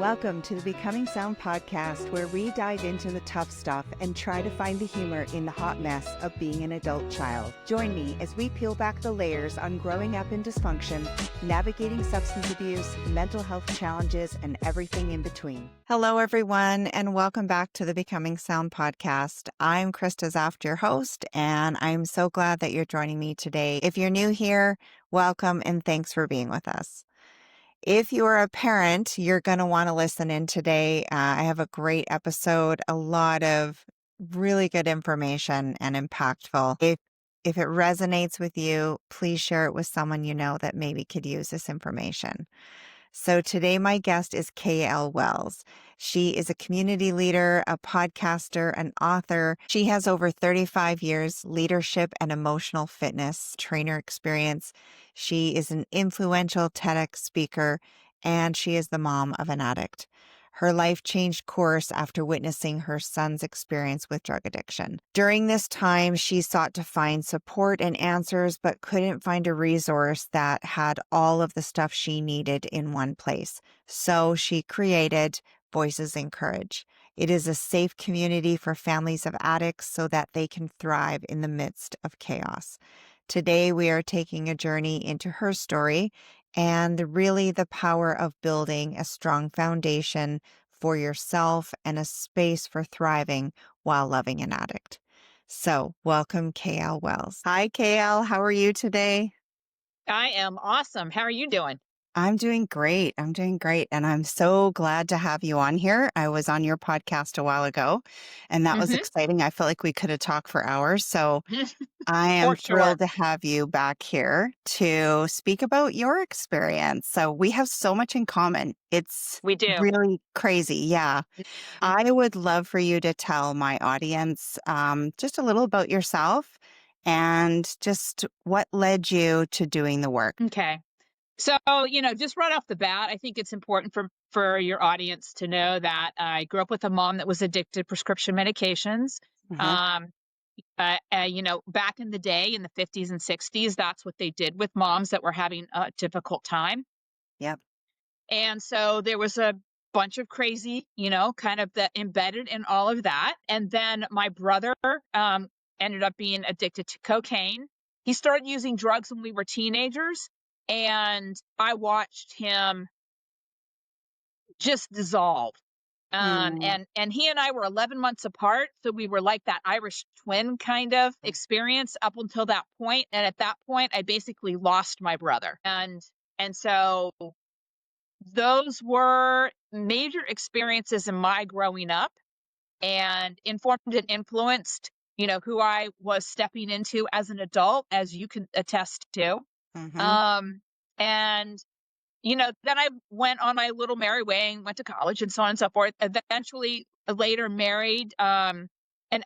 Welcome to the Becoming Sound podcast, where we dive into the tough stuff and try to find the humor in the hot mess of being an adult child. Join me as we peel back the layers on growing up in dysfunction, navigating substance abuse, mental health challenges, and everything in between. Hello, everyone, and welcome back to the Becoming Sound podcast. I'm Krista, Zaft, your host, and I'm so glad that you're joining me today. If you're new here, welcome and thanks for being with us. If you're a parent, you're going to want to listen in today. I have a great episode, a lot of really good information and impactful. If it resonates with you, please share it with someone you know that maybe could use this information. So today my guest is KL Wells. She is a community leader, a podcaster, an author. She has over 35 years leadership and emotional fitness trainer experience. She is an influential TEDx speaker, and she is the mom of an addict. Her life changed course after witnessing her son's experience with drug addiction. During this time, she sought to find support and answers, but couldn't find a resource that had all of the stuff she needed in one place. So she created Voices in Courage. It is a safe community for families of addicts so that they can thrive in the midst of chaos. Today, we are taking a journey into her story and really the power of building a strong foundation for yourself and a space for thriving while loving an addict. So welcome, KL Wells. Hi, KL. How are you today? I am awesome. How are you doing? I'm doing great. And I'm so glad to have you on here. I was on your podcast a while ago, and that was exciting. I felt like we could have talked for hours. So I am For sure. thrilled to have you back here to speak about your experience. So we have so much in common. It's We do. really crazy. Yeah. I would love for you to tell my audience just a little about yourself and just what led you to doing the work. Okay. So, just right off the bat, I think it's important for your audience to know that I grew up with a mom that was addicted to prescription medications. Mhm. Um, back in the day, in the 50s and 60s, that's what they did with moms that were having a difficult time. Yep. And so there was a bunch of crazy, kind of that embedded in all of that. And then my brother ended up being addicted to cocaine. He started using drugs when we were teenagers, and I watched him just dissolve. Mm. And he and I were 11 months apart, so we were like that Irish twin kind of experience up until that point. And at that point, I basically lost my brother. And so those were major experiences in my growing up and informed and influenced, who I was stepping into as an adult, as you can attest to. Mhm. Um, and, then I went on my little merry way and went to college and so on and so forth. Eventually, later married an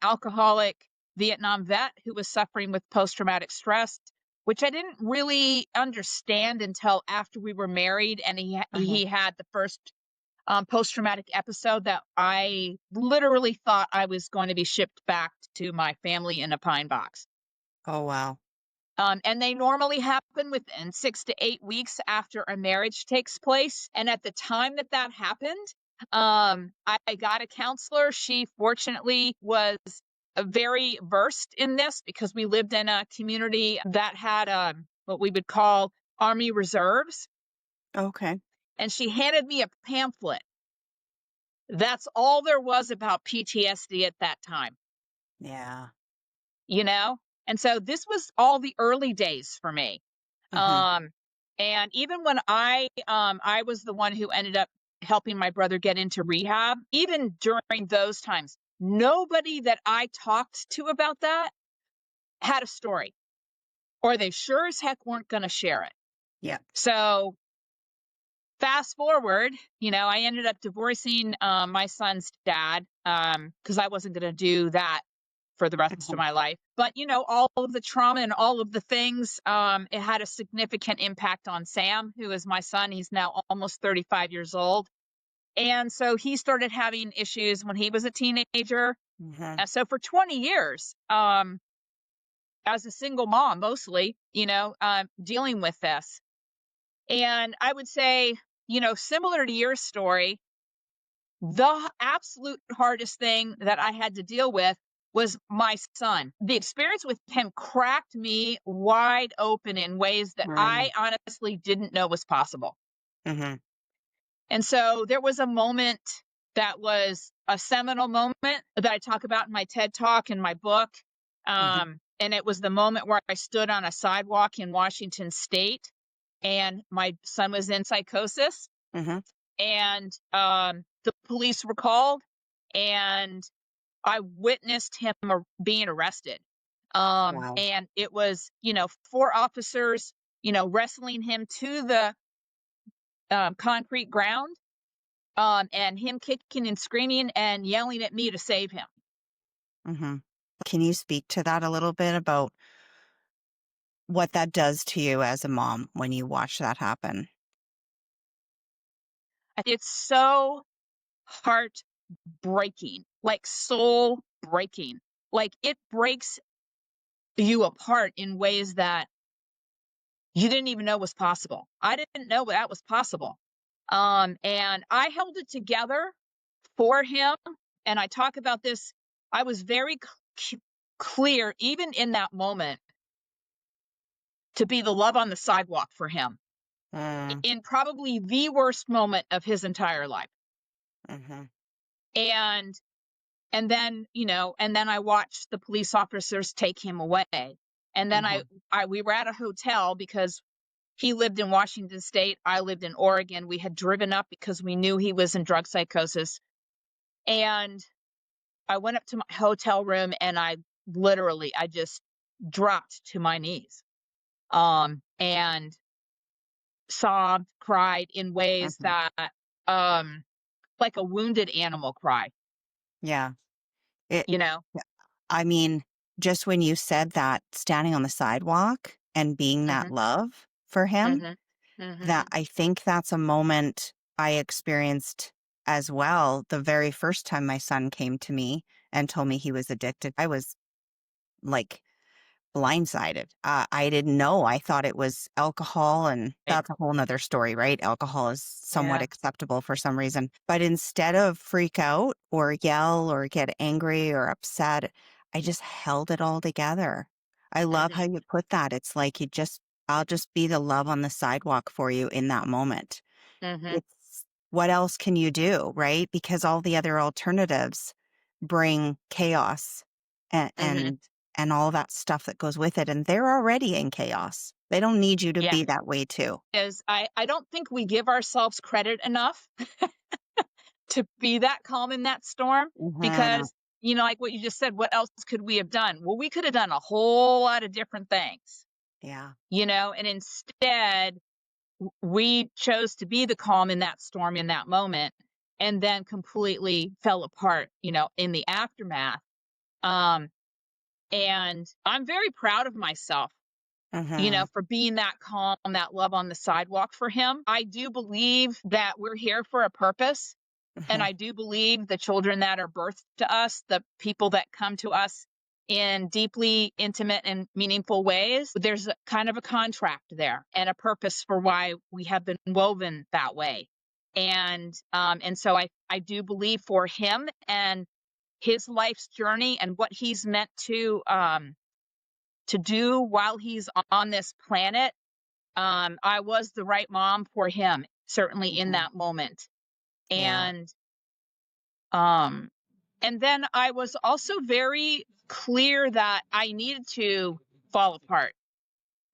alcoholic Vietnam vet who was suffering with post-traumatic stress, which I didn't really understand until after we were married, and he had the first post-traumatic episode that I literally thought I was going to be shipped back to my family in a pine box. Oh, wow. And they normally happen within 6 to 8 weeks after a marriage takes place. And at the time that happened, I got a counselor. She fortunately was very versed in this because we lived in a community that had what we would call Army Reserves. Okay. And she handed me a pamphlet. That's all there was about PTSD at that time, Yeah. you know? And so this was all the early days for me. Mhm. And even when I was the one who ended up helping my brother get into rehab, even during those times, nobody that I talked to about that had a story, or they sure as heck weren't going to share it. Yeah. So fast forward, I ended up divorcing my son's dad because I wasn't going to do that for the rest of Mhm. my life. But, all of the trauma and all of the things, it had a significant impact on Sam, who is my son. He's now almost 35 years old. And so he started having issues when he was a teenager. Mhm. And so for 20 years, as a single mom, mostly, dealing with this. And I would say, similar to your story, the absolute hardest thing that I had to deal with was my son. The experience with him cracked me wide open in ways that I Mm. honestly didn't know was possible. Mm-hmm. And so there was a moment that was a seminal moment that I talk about in my TED Talk in my book. Mm-hmm. And it was the moment where I stood on a sidewalk in Washington State and my son was in psychosis. Mm-hmm. And the police were called and I witnessed him being arrested. Wow. And it was, four officers, wrestling him to the concrete ground, and him kicking and screaming and yelling at me to save him. Mm-hmm. Can you speak to that a little bit about what that does to you as a mom when you watch that happen? It's so heartbreaking, like soul breaking. Like it breaks you apart in ways that you didn't even know was possible. I didn't know that was possible. And I held it together for him. And I talk about this. I was very clear, even in that moment, to be the love on the sidewalk for him Mm. in probably the worst moment of his entire life. Mm-hmm. And and then I watched the police officers take him away. And then Mm-hmm. we were at a hotel because he lived in Washington State. I lived in Oregon. We had driven up because we knew he was in drug psychosis. And I went up to my hotel room and I just dropped to my knees. And sobbed, cried in ways Mm-hmm. that, um, like a wounded animal cry, Yeah. It, you know? I mean, just when you said that, standing on the sidewalk and being that Mhm, love for him, mhm, that mhm. I think that's a moment I experienced as well. The very first time my son came to me and told me he was addicted, I was like blindsided. I didn't know. I thought it was alcohol, and Right. that's a whole nother story, right? Alcohol is somewhat Yeah. acceptable for some reason. But instead of freak out or yell or get angry or upset, I just held it all together. I love how Mhm, you put that. It's like I'll just be the love on the sidewalk for you in that moment. mhm, It's what else can you do, right? Because all the other alternatives bring chaos and mhm. and all that stuff that goes with it, and they're already in chaos. They don't need you to Yeah. be that way too. I don't think we give ourselves credit enough to be that calm in that storm Mhm. because, like what you just said, what else could we have done? Well, we could have done a whole lot of different things, Yeah. and instead we chose to be the calm in that storm in that moment and then completely fell apart, in the aftermath. Um, and I'm very proud of myself, Mhm. for being that calm, that love on the sidewalk for him. I do believe that we're here for a purpose. And Mhm. I do believe the children that are birthed to us, the people that come to us in deeply intimate and meaningful ways, there's a kind of a contract there and a purpose for why we have been woven that way. And so I do believe for him and his life's journey and what he's meant to do while he's on this planet, I was the right mom for him, certainly in Mhm. that moment. Yeah. And um and then I was also very clear that I needed to fall apart.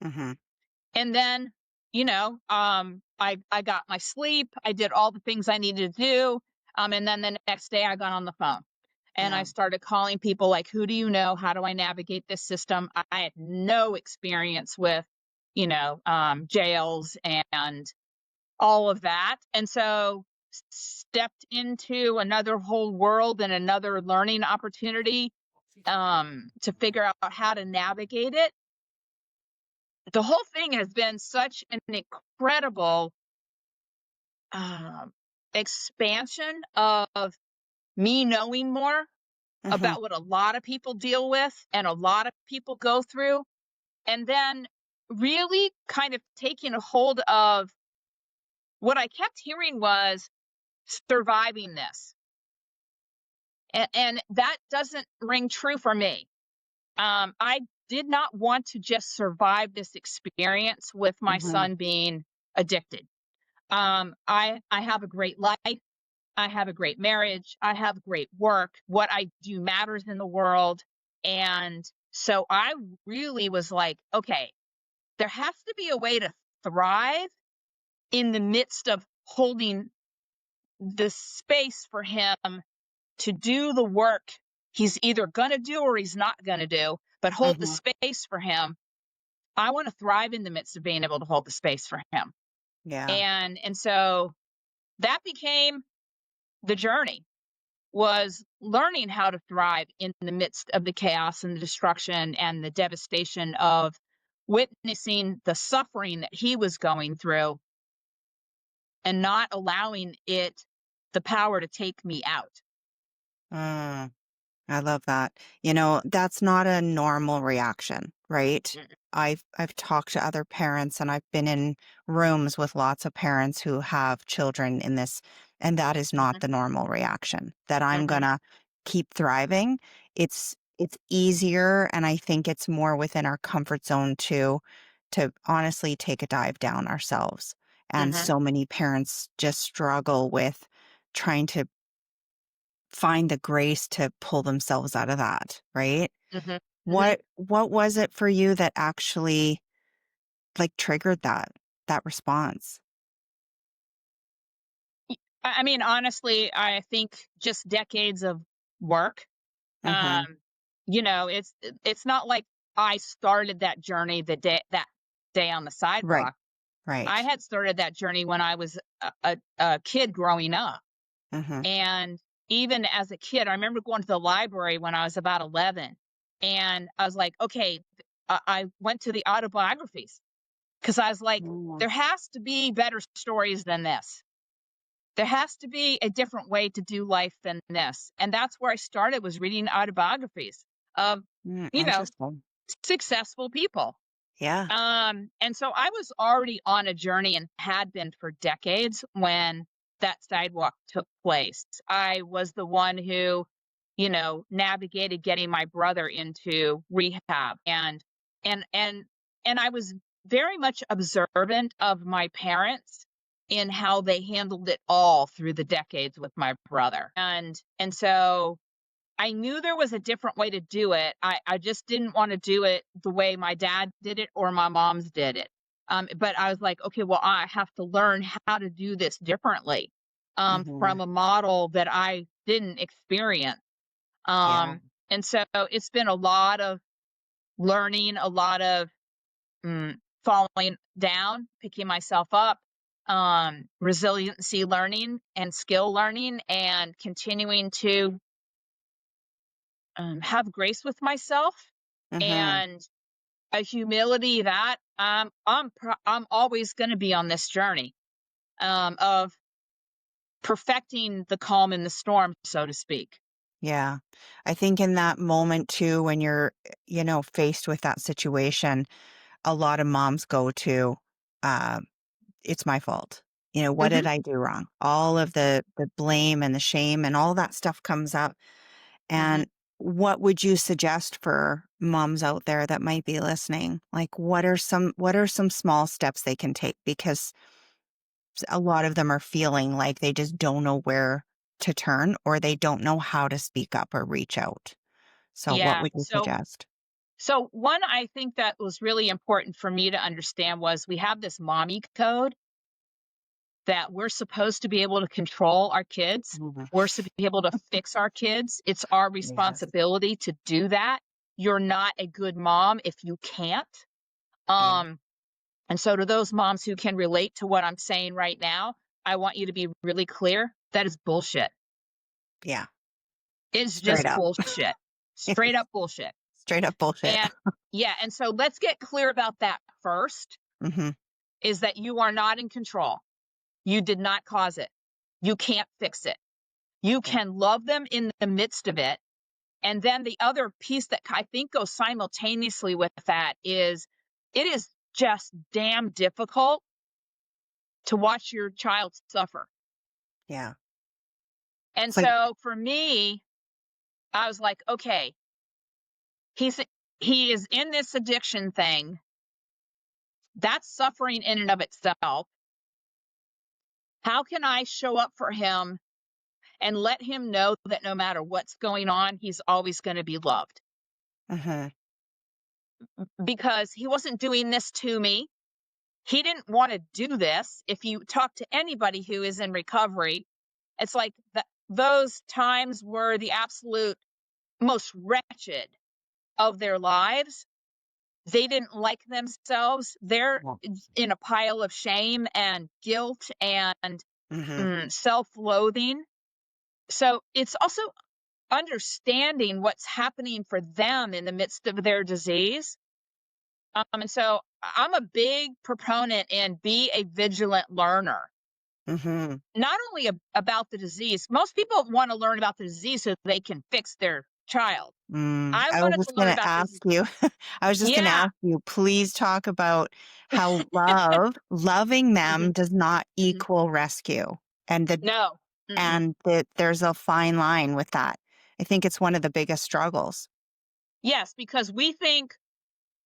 Mhm. And then, I got my sleep, I did all the things I needed to do. And then the next day I got on the phone and I Yeah. started calling people like, who do you know? How do I navigate this system? I had no experience with, jails and all of that. And so stepped into another whole world and another learning opportunity, to figure out how to navigate it. The whole thing has been such an incredible um, expansion of me knowing more Mhm. about what a lot of people deal with and a lot of people go through. And then really kind of taking a hold of what I kept hearing was surviving this. And that doesn't ring true for me. I did not want to just survive this experience with my Mhm. son being addicted. I have a great life. I have a great marriage. I have great work. What I do matters in the world. And so I really was like, okay, there has to be a way to thrive in the midst of holding the space for him to do the work he's either going to do or he's not going to do, but hold the Mhm. space for him. I want to thrive in the midst of being able to hold the space for him. Yeah. And so that became the journey, was learning how to thrive in the midst of the chaos and the destruction and the devastation of witnessing the suffering that he was going through and not allowing it the power to take me out. Mm. I love that. That's not a normal reaction, right? Mm. I've talked to other parents and I've been in rooms with lots of parents who have children in this, and that is not Mhm, the normal reaction. That I'm mhm, gonna keep thriving. It's easier, and I think it's more within our comfort zone to honestly take a dive down ourselves. And mhm, so many parents just struggle with trying to find the grace to pull themselves out of that, right? mhm, mhm. What was it for you that actually like triggered that response? I mean, honestly, I think just decades of work. Mhm. It's not like I started that journey that day on the Right. sidewalk. I Right. had started that journey when I was a kid growing up. Mhm. And even as a kid, I remember going to the library when I was about 11. And I was like, okay, I went to the autobiographies because I was like, Mm. there has to be better stories than this. There has to be a different way to do life than this. And that's where I started, was reading autobiographies of, you know, Interesting. successful people. Yeah. And so I was already on a journey and had been for decades when that sidewalk took place. I was the one who, navigated getting my brother into rehab, and and I was very much observant of my parents in how they handled it all through the decades with my brother. And so I knew there was a different way to do it. I just didn't want to do it the way my dad did it or my mom's did it. But I was like, okay, well, I have to learn how to do this differently, Mhm. from a model that I didn't experience. Yeah. And so it's been a lot of learning, a lot of falling down, picking myself up, resiliency learning and skill learning, and continuing to have grace with myself, Mhm. and a humility that I'm always going to be on this journey, of perfecting the calm in the storm, so to speak. Yeah. I think in that moment too, when you're, faced with that situation, a lot of moms go to, uh, it's my fault. What Hmm. did I do wrong? All of the blame and the shame and all that stuff comes up. Hmm. And what would you suggest for moms out there that might be listening? Like what are some small steps they can take, because a lot of them are feeling like they just don't know where to turn, or they don't know how to speak up or reach out. So what Yeah. would you suggest? So one, I think that was really important for me to understand, was we have this mommy code that we're supposed to be able to control our kids. Mhm. We're to be able to fix our kids. It's our Yes. responsibility to do that. You're not a good mom if you can't. Yeah. Um, and so to those moms who can relate to what I'm saying right now, I want you to be really clear. That is bullshit. Yeah. It's Straight just up. bullshit. Straight up bullshit. Straight up bullshit. And yeah, and so let's get clear about that first, Mhm. is that you are not in control. You did not cause it. You can't fix it. You Yeah. can love them in the midst of it. And then the other piece that I think goes simultaneously with that is, it is just damn difficult to watch your child suffer. Yeah. And It's like so for me, I was like, okay, he is in this addiction thing. That's suffering in and of itself. How can I show up for him and let him know that no matter what's going on, he's always going to be loved? Mhm. Because he wasn't doing this to me. He didn't want to do this. If you talk to anybody who is in recovery, it's like those times were the absolute most wretched of their lives. They didn't like themselves. They're Yeah. in a pile of shame and guilt and Mhm. self-loathing. So it's also understanding what's happening for them in the midst of their disease. And so I'm a big proponent in be a vigilant learner, Mhm. not only about the disease. Most people want to learn about the disease so they can fix their child. I I was wanted to just learn gonna about the ask you I was just gonna yeah. ask you, please talk about how loving Mhm, them does not mhm. equal rescue, and No. Mm-mm. that there's a fine line with that. I think it's one of the biggest struggles. Yes, because we think,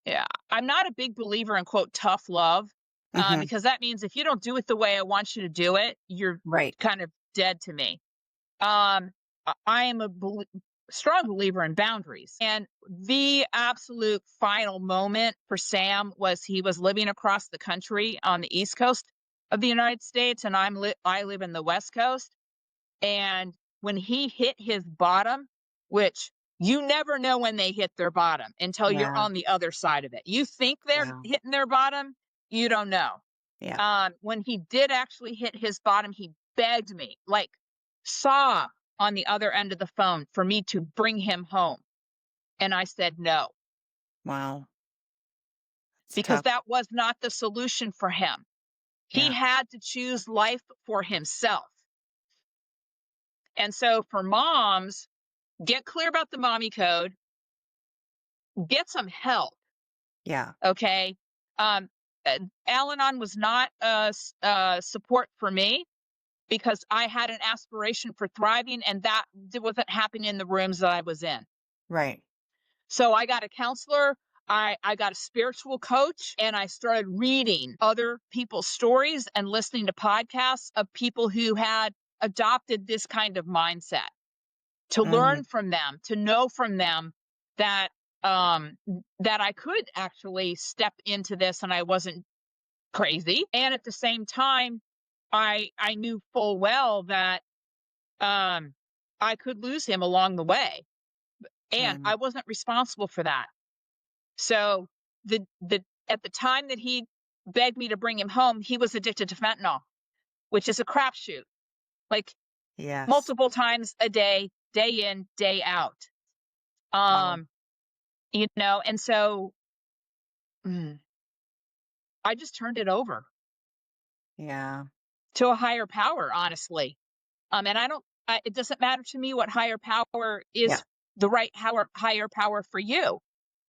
yeah, I'm not a big believer in quote tough love, Mhm. because that means if you don't do it the way I want you to do it, you're Right. kind of dead to me. I am a strong believer in boundaries. And the absolute final moment for Sam was he was living across the country on the East Coast of the United States, and I live in the West Coast. And when he hit his bottom, which you never know when they hit their bottom until you're Yeah. on the other side of it. You think they're Yeah. hitting their bottom, you don't know. Yeah. When he did actually hit his bottom, he begged me, like saw on the other end of the phone for me to bring him home. And I said no, Wow. It's because tough. that was not the solution for him. He Yeah. had to choose life for himself. And so for moms, get clear about the mommy code, get some help. Yeah. Okay. Um, Al Anon was not support for me because I had an aspiration for thriving, and that wasn't happening in the rooms that I was in. Right. So I got a counselor, I got a spiritual coach, and I started reading other people's stories and listening to podcasts of people who had adopted this kind of mindset, to Mhm. learn from them, to know from them that that I could actually step into this and I wasn't crazy. And at the same time, I knew full well that um I could lose him along the way. And Mhm. I wasn't responsible for that. So the at the time that he begged me to bring him home, he was addicted to fentanyl, which is a crapshoot. Like Yes. multiple times a day, day in, day out. Wow. Um, and so mm, I just turned it over Yeah. to a higher power, honestly. And it doesn't matter to me what higher power Yeah. is the right higher power for you.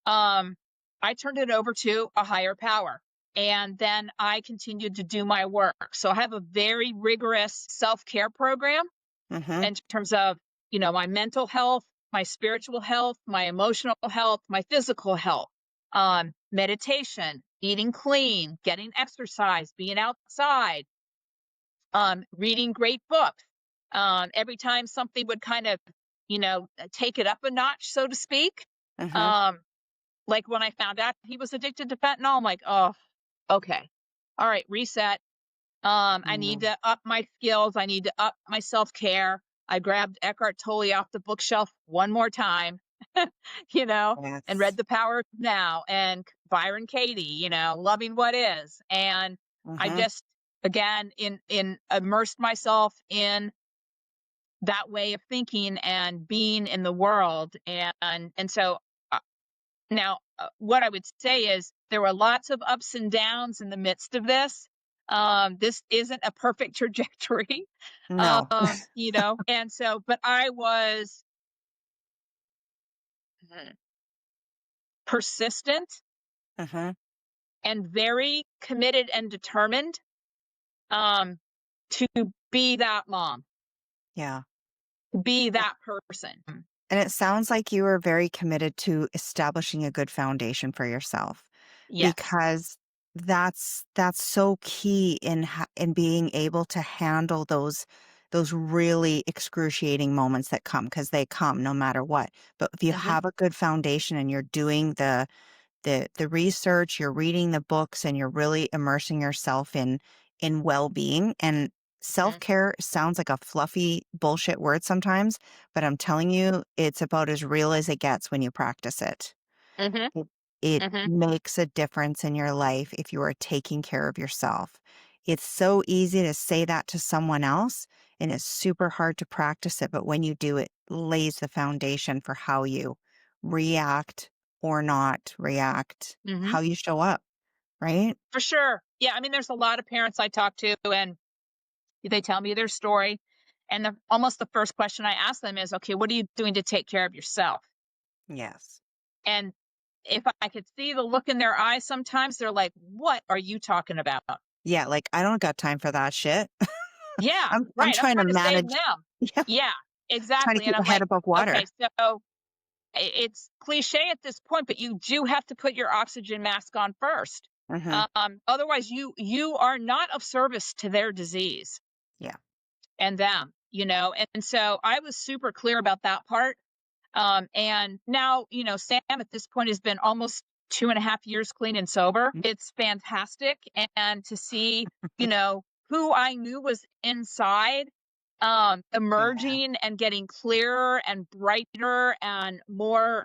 Um, I turned it over to a higher power. And then I continued to do my work. So I have a very rigorous self care program Mhm. in terms of, my mental health, my spiritual health, my emotional health, my physical health, meditation, eating clean, getting exercise, being outside, reading great books. Every time something would kind of, take it up a notch, so to speak. Mhm. Um, like when I found out he was addicted to fentanyl, I'm like, oh, okay. All right, reset. I need Mhm. to up my skills. I need to up my self-care. I grabbed Eckhart Tolle off the bookshelf one more time, you know, and read Yes. The Power of Now and Byron Katie, Loving What Is. And I Mhm. just again in immersed myself in that way of thinking and being in the world. And so now, what I would say is there were lots of ups and downs in the midst of this. This isn't a perfect trajectory, No. and so, but I was persistent Mhm. and very committed and determined um, to be that mom, Yeah. to be that person. And it sounds like you are very committed to establishing a good foundation for yourself Yes. because that's so key in in being able to handle those really excruciating moments that come because they come no matter what. But if you Mhm. have a good foundation and you're doing the research, you're reading the books, and you're really immersing yourself in well-being. And Mhm. self-care sounds like a fluffy bullshit word sometimes, but I'm telling you, it's about as real as it gets when you practice it. Mhm. It Mhm. makes a difference in your life if you are taking care of yourself. It's so easy to say that to someone else, and it's super hard to practice it. But when you do, it lays the foundation for how you react or not react, Mhm. how you show up, right? For sure. Yeah, I mean, there's a lot of parents I talk to, and they tell me their story, and almost the first question I ask them is, "Okay, what are you doing to take care of yourself?" Yes. And if I could see the look in their eyes sometimes, they're like, "What are you talking about?" Yeah, like I don't got time for that shit. Yeah, I'm right, I'm trying to trying to save manage, them. yeah, Yeah, trying to exactly, and keep I'm my head like, above water. "Okay, so it's cliche at this point, but you do have to put your oxygen mask on first. Hmm. Otherwise you are not of service to their disease Yeah. and them, and so I was super clear about that part. And now, Sam at this point has been almost 2.5 years clean and sober. It's fantastic. And to see, who I knew was inside, Yeah. emerging and getting clearer and brighter and more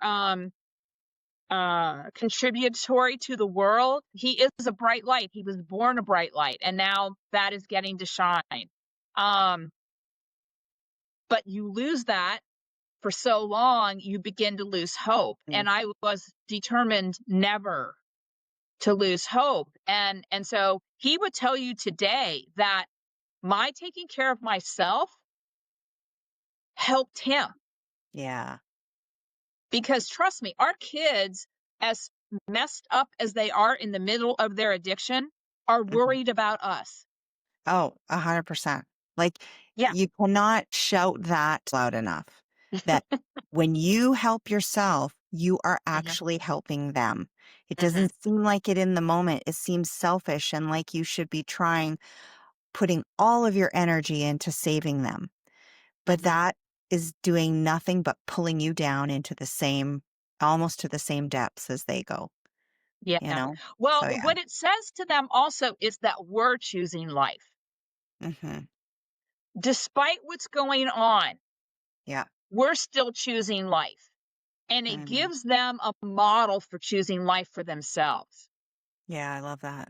contributory to the world. He is a bright light. He was born a bright light. And now that is getting to shine. Um, but you lose that for so long, you begin to lose hope. Mm. And I was determined never to lose hope. And so he would tell you today that my taking care of myself helped him Yeah. because trust me, our kids, as messed up as they are in the middle of their addiction, are Mhm. worried about us. Oh, 100%. Like, Yeah. you cannot shout that loud enough, that when you help yourself, you are Hmm. actually helping them. It Hmm. doesn't seem like it in the moment. It seems selfish and like you should be putting all of your energy into saving them. But Hmm. that is doing nothing but pulling you down into almost to the same depths as they go, you Yeah. know? Well, So, yeah. what it says to them also is that we're choosing life. Hmm. Despite what's going on, Yeah. we're still choosing life. And it Mhm. gives them a model for choosing life for themselves. Yeah, I love that.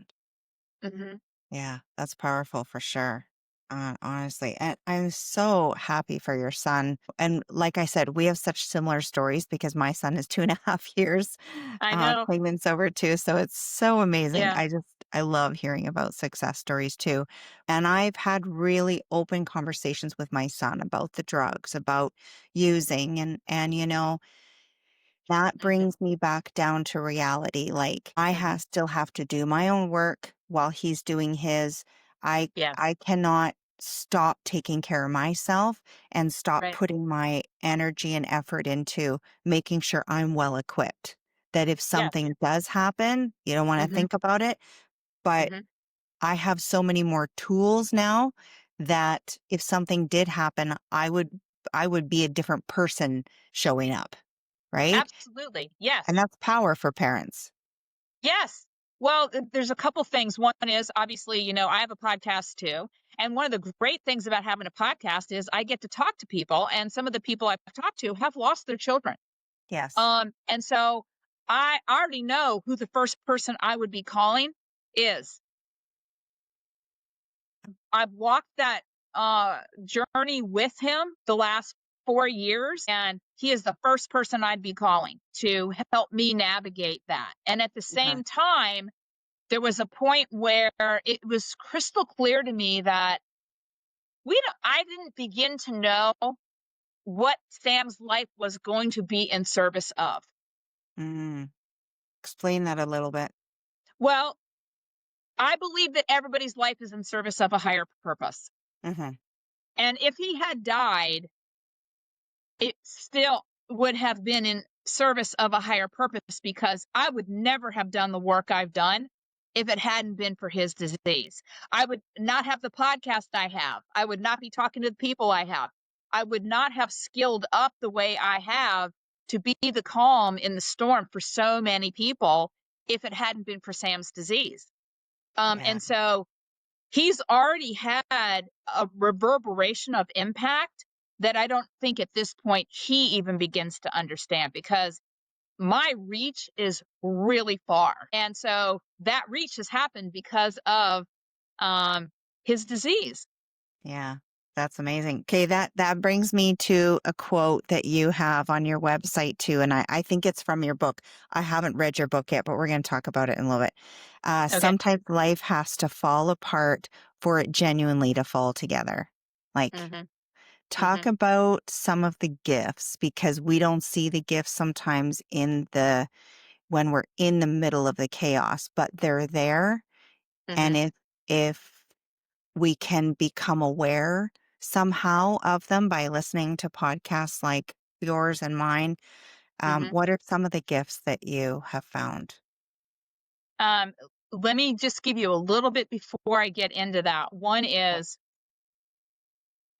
Hmm. Yeah, that's powerful for sure. Honestly, and I'm so happy for your son. And like I said, we have such similar stories because my son is 2.5 years I know. clean and sober too. So it's so amazing. Yeah. I love hearing about success stories too. And I've had really open conversations with my son about the drugs, about using, and that Hmm. brings me back down to reality. Like Hmm. still have to do my own work while he's doing his. Yes. I cannot stop taking care of myself and stop Right. putting my energy and effort into making sure I'm well equipped. That if Yes. something does happen, you don't want to Hmm. think about it, but Hmm. I have so many more tools now that if something did happen, I would be a different person showing up, right? Absolutely. And Yes. that's power for parents. Yes. Well, there's a couple things. One is obviously, I have a podcast too. And one of the great things about having a podcast is I get to talk to people, and some of the people I've talked to have lost their children. Yes. And so I already know who the first person I would be calling is. I've walked that journey with him the last 4 years, and he is the first person I'd be calling to help me navigate that. And at the Mhm. same time, there was a point where it was crystal clear to me that I didn't begin to know what Sam's life was going to be in service of. Mm. Explain that a little bit. Well, I believe that everybody's life is in service of a higher purpose. Mhm. And if he had died, it still would have been in service of a higher purpose, because I would never have done the work I've done if it hadn't been for his disease. I would not have the podcast I have. I would not be talking to the people I have. I would not have skilled up the way I have to be the calm in the storm for so many people if it hadn't been for Sam's disease. Yeah. And so he's already had a reverberation of impact that I don't think at this point he even begins to understand, because my reach is really far. And so that reach has happened because of his disease. Yeah. That's amazing. Okay, that brings me to a quote that you have on your website too, and I think it's from your book. I haven't read your book yet, but we're going to talk about it in a little bit. Okay. Sometimes life has to fall apart for it genuinely to fall together. Like, Mm-hmm. talk about some of the gifts, because we don't see the gifts sometimes when we're in the middle of the chaos, but they're there. Mm-hmm. And if we can become aware somehow of them by listening to podcasts like yours and mine. Mm-hmm. What are some of the gifts that you have found? Let me just give you a little bit before I get into that. One is,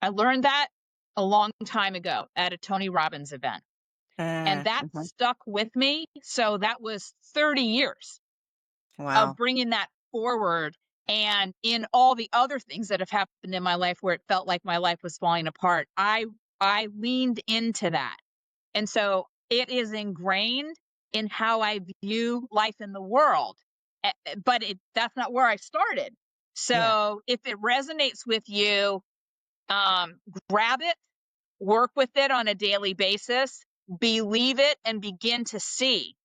I learned that a long time ago at a Tony Robbins event, and that Mhm. stuck with me. So that was 30 years of Wow. bringing that forward. And in all the other things that have happened in my life where it felt like my life was falling apart, I leaned into that. And so it is ingrained in how I view life in the world. But that's not where I started. Yeah. So if it resonates with you, grab it, work with it on a daily basis, believe it, and begin to see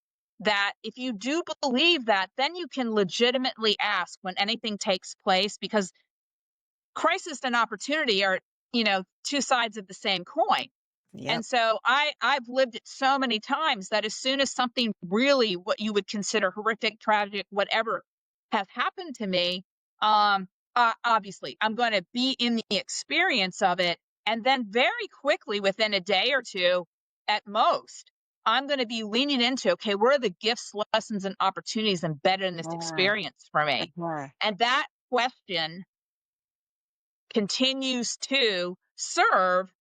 that if you do believe that, then you can legitimately ask when anything takes place, because crisis and opportunity are, two sides of the same coin. Yep. And so I've lived it so many times that as soon as something really what you would consider horrific, tragic, whatever has happened to me, obviously I'm going to be in the experience of it, and then very quickly, within a day or two at most, I'm going to be leaning into, okay, where are the gifts, lessons, and opportunities embedded in this Yeah. experience for me? Uh-huh. And that question continues to serve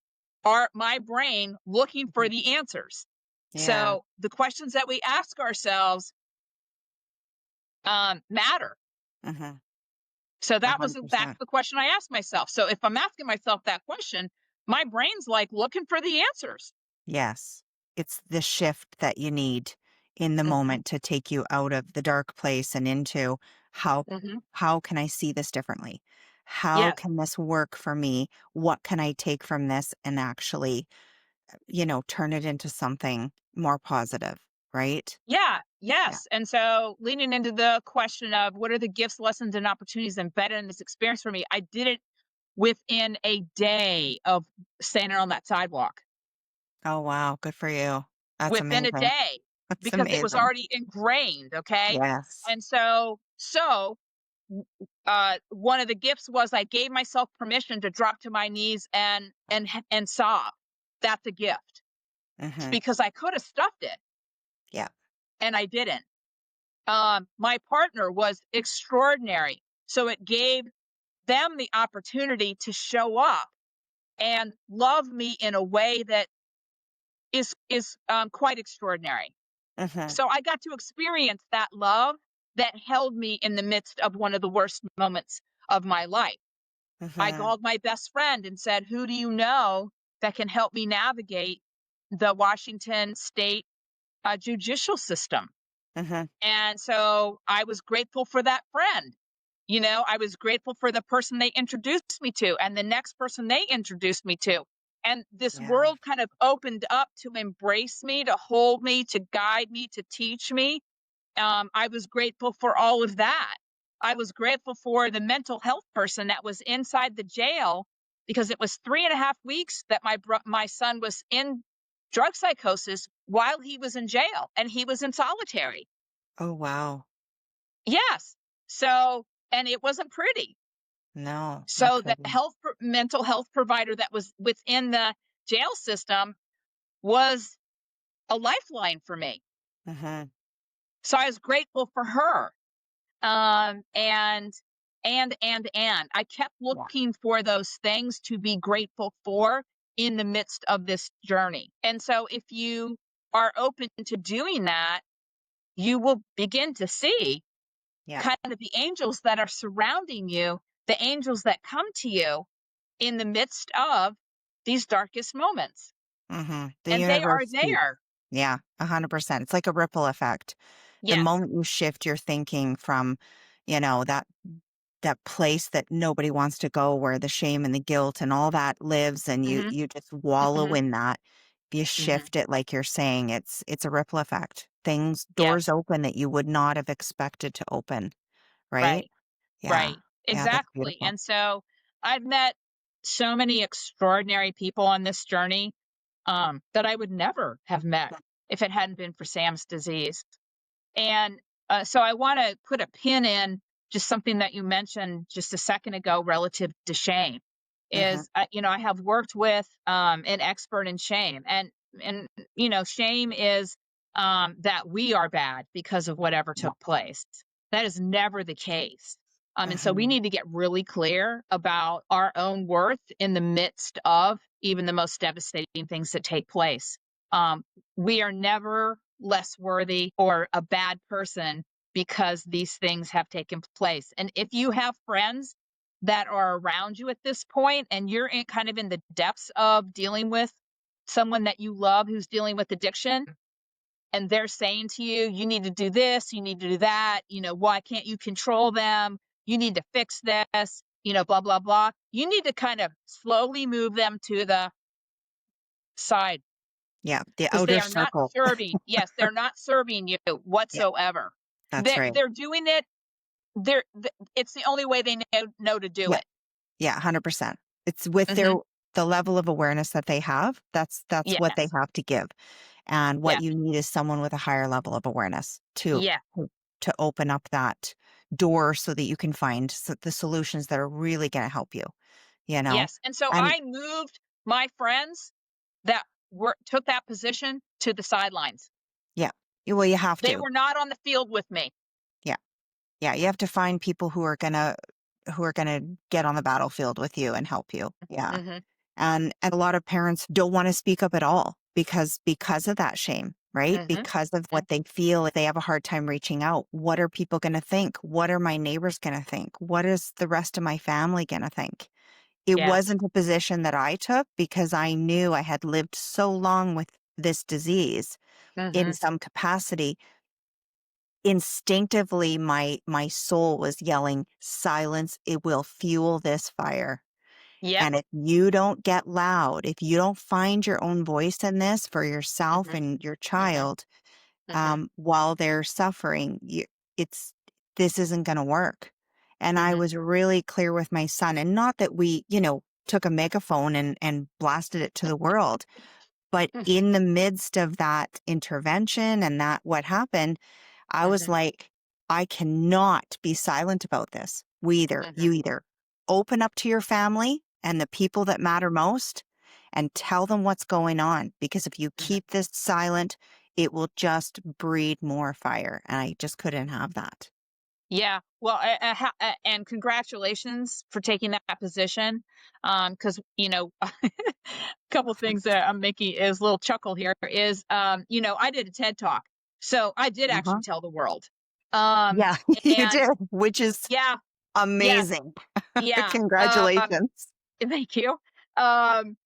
my brain looking for the answers. Yeah. So the questions that we ask ourselves matter. Uh-huh. So that's 100%. the question I ask myself. So if I'm asking myself that question, my brain's like looking for the answers. Yes. It's the shift that you need in the Mm-hmm. moment to take you out of the dark place and into how Mm-hmm. how can I see this differently? How Yes. can this work for me? What can I take from this and actually, turn it into something more positive, right? Yeah. Yeah. Yes. And so leaning into the question of what are the gifts, lessons, and opportunities embedded in this experience for me, I did it within a day of standing on that sidewalk. Oh, wow. Good for you. That's Within a amazing. day, That's because it was amazing. already ingrained, okay? Yes. And so, one of the gifts was I gave myself permission to drop to my knees and sob. That's a gift, Mm-hmm. because I could have stuffed it, Yeah. and I didn't. My partner was extraordinary, so it gave them the opportunity to show up and love me in a way that is quite extraordinary. Mm-hmm. So I got to experience that love that held me in the midst of one of the worst moments of my life. I Mm-hmm. called my best friend and said, "Who do you know that can help me navigate the Washington state judicial system?" Mm-hmm. And so I was grateful for that friend. I was grateful for the person they introduced me to and the next person they introduced me to. And this Yeah. world kind of opened up to embrace me, to hold me, to guide me, to teach me. I was grateful for all of that. I was grateful for the mental health person that was inside the jail, because it was 3.5 weeks that my son was in drug psychosis while he was in jail, and he was in solitary. Oh, wow. Yes. So, and it wasn't pretty. No, not So the pretty. mental health provider that was within the jail system was a lifeline for me. Mhm. So I was grateful for her. And I kept Yeah. looking for those things to be grateful for in the midst of this journey. And so if you are open to doing that, you will begin to see Yeah. kind of the angels that are surrounding you, the angels that come to you in the midst of these darkest moments. Mhm. The And they are universe speaks. there. Yeah, 100%. It's like a ripple effect. The Yes. moment you shift your thinking from, that place that nobody wants to go, where the shame and the guilt and all that lives, and you Hmm. you just wallow Hmm. in that. If you Hmm. shift it like you're saying, it's a ripple effect. Doors Yes. open that you would not have expected to open, right? Right. Yeah. Right. Yeah, that's Exactly. beautiful. And so I've met so many extraordinary people on this journey, that I would never have met if it hadn't been for Sam's disease. And so I want to put a pin in just something that you mentioned just a second ago relative to shame. Mhm. I have worked with an expert in shame, and shame is that we are bad because of whatever Yeah. took place. That is never the case. And so we Mhm. need to get really clear about our own worth in the midst of even the most devastating things that take place. Um, we are never less worthy or a bad person because these things have taken place. And if you have friends that are around you at this point and you're kind of in the depths of dealing with someone that you love who's dealing with addiction, and they're saying to you, you need to do this, you need to do that, why can't you control them? You need to fix this, blah, blah, blah. You need to kind of slowly move them to the side Yeah, the because they outer are not circle. serving. Yes, they're not serving you Yeah, whatsoever. that's They're right. they're doing it. It's the only way they know to do Yeah. it. Yeah, 100%. It's with Hmm. the level of awareness that they have, that's what they Yes. have to give. And what Yes. you need is someone with a higher level of awareness Yes. to open up that door so that you can find the solutions that are really gonna help you, you know? Yes. And so And I moved my friends that were took that position to the sidelines. yeah, well, you have They to. were not on the field with me. Yeah. Yeah, you have to find people who are gonna get on the battlefield with you and help you. Yeah. Hmm. And a lot of parents don't wanna speak up at all because of that shame, right? Hmm. Because of what they feel, if they have a hard time reaching out. What are people gonna think? What are my neighbors gonna think? What is the rest of my family gonna think? It Yes. wasn't a position that I took because I knew I had lived so long with this disease in Hmm. some capacity. Instinctively, my soul was yelling, "Silence, it will fuel this fire." Yep. And if you don't get loud, if you don't find your own voice in this for yourself Hmm. and your Hmm. child, Hmm. while they're suffering, it's this isn't going to work. And I Hmm. was really clear with my son, and not that we, took a megaphone and blasted it to the world, but in the midst of that intervention and that what happened, I was Hmm. like, I cannot be silent about this. Hmm. You either open up to your family and the people that matter most and tell them what's going on. Because if you Hmm. keep this silent, it will just breed more fire. And I just couldn't have that. Yeah. Well, and congratulations for taking that position. Because a couple things that I'm making is a little chuckle here is, I did a TED talk, so I did actually Uh-huh. tell the world. Um, Yeah, you and did, which is yeah, yes, amazing. yeah. Congratulations. Thank you. Um,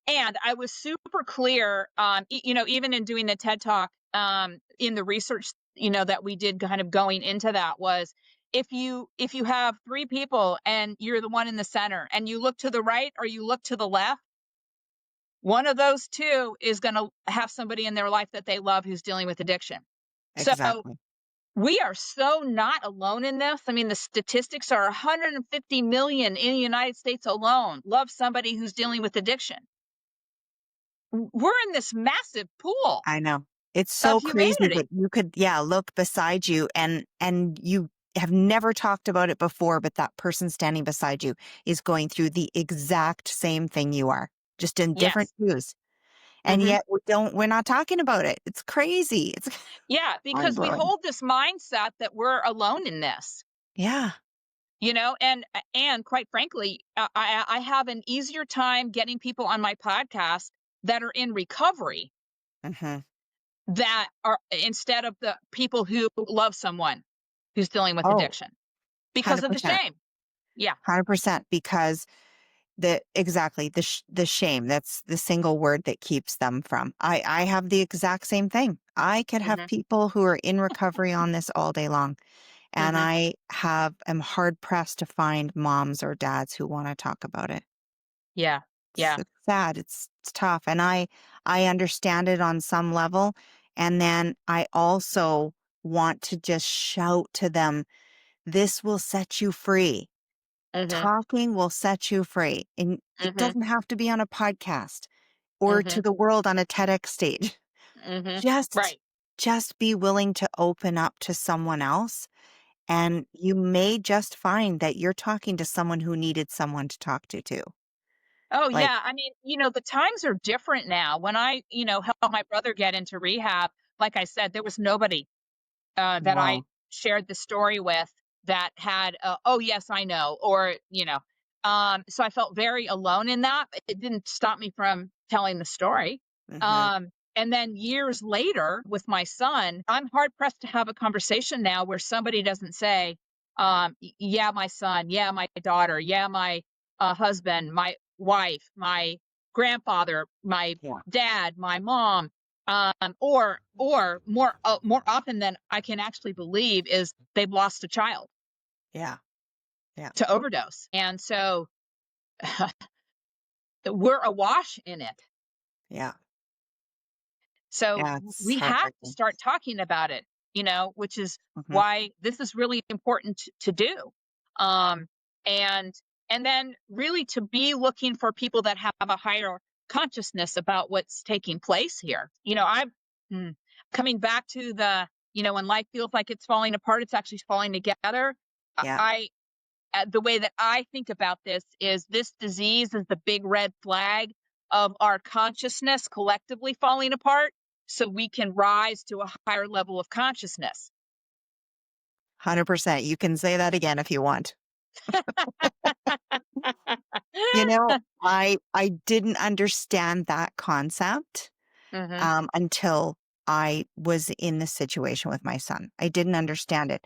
and I was super clear, even in doing the TED talk, in the research, that we did kind of going into that was if you have three people and you're the one in the center and you look to the right or you look to the left, one of those two is going to have somebody in their life that they love who's dealing with addiction. So Exactly. we are so not alone in this. I mean, the statistics are 150 million in the United States alone love somebody who's dealing with addiction. We're in this massive pool I know. It's of so crazy humanity. that you could, yeah, look beside you and you have never talked about it before, but that person standing beside you is going through the exact same thing you are, just in different Yes. shoes. And yet we're not talking about it. It's crazy. It's Yeah, mind because we blowing. hold this mindset that we're alone in this, Yeah. and quite frankly, I have an easier time getting people on my podcast that are in recovery Hmm. that are instead of the people who love someone who's dealing with Oh, addiction because of the 100%. shame. Yeah. 100% because exactly the shame, that's the single word that keeps them from. I have the exact same thing. I could have Mhm. people who are in recovery on this all day long, and Mhm. am hard pressed to find moms or dads who want to talk about it. Yeah. Yeah. It's sad. It's tough, and I understand it on some level, and then I also want to just shout to them, "This will set you free. Mhm. Talking will set you free, and it Mhm. doesn't have to be on a podcast or to Mhm. the world on a TEDx stage. Mhm. Just Right. just be willing to open up to someone else, and you may just find that you're talking to someone who needed someone to talk to too." Oh, Like, yeah. I mean, the times are different now. When I, helped my brother get into rehab, like I said, there was nobody that I wow. shared the story with that had, oh, yes, I know, so I felt very alone in that. But it didn't stop me from telling the story. Mhm. And then years later with my son, I'm hard pressed to have a conversation now where somebody doesn't say, yeah, my son, yeah, my daughter, yeah, my husband, my wife, my grandfather, my Yeah. dad, my mom, or more often than I can actually believe is they've lost a child Yeah. Yeah. to overdose, and so we're awash in it. Yeah. So Yeah, it's we have to heartbreaking. start talking about it, which is Mhm. why this is really important to do. Um, and and then really to be looking for people that have a higher consciousness about what's taking place here. I'm coming back to when life feels like it's falling apart, it's actually falling together. Yeah. I The way that I think about this disease is the big red flag of our consciousness collectively falling apart so we can rise to a higher level of consciousness. 100%. You can say that again if you want. You know, I didn't understand that concept, Mhm. until I was in this situation with my son. I didn't understand it.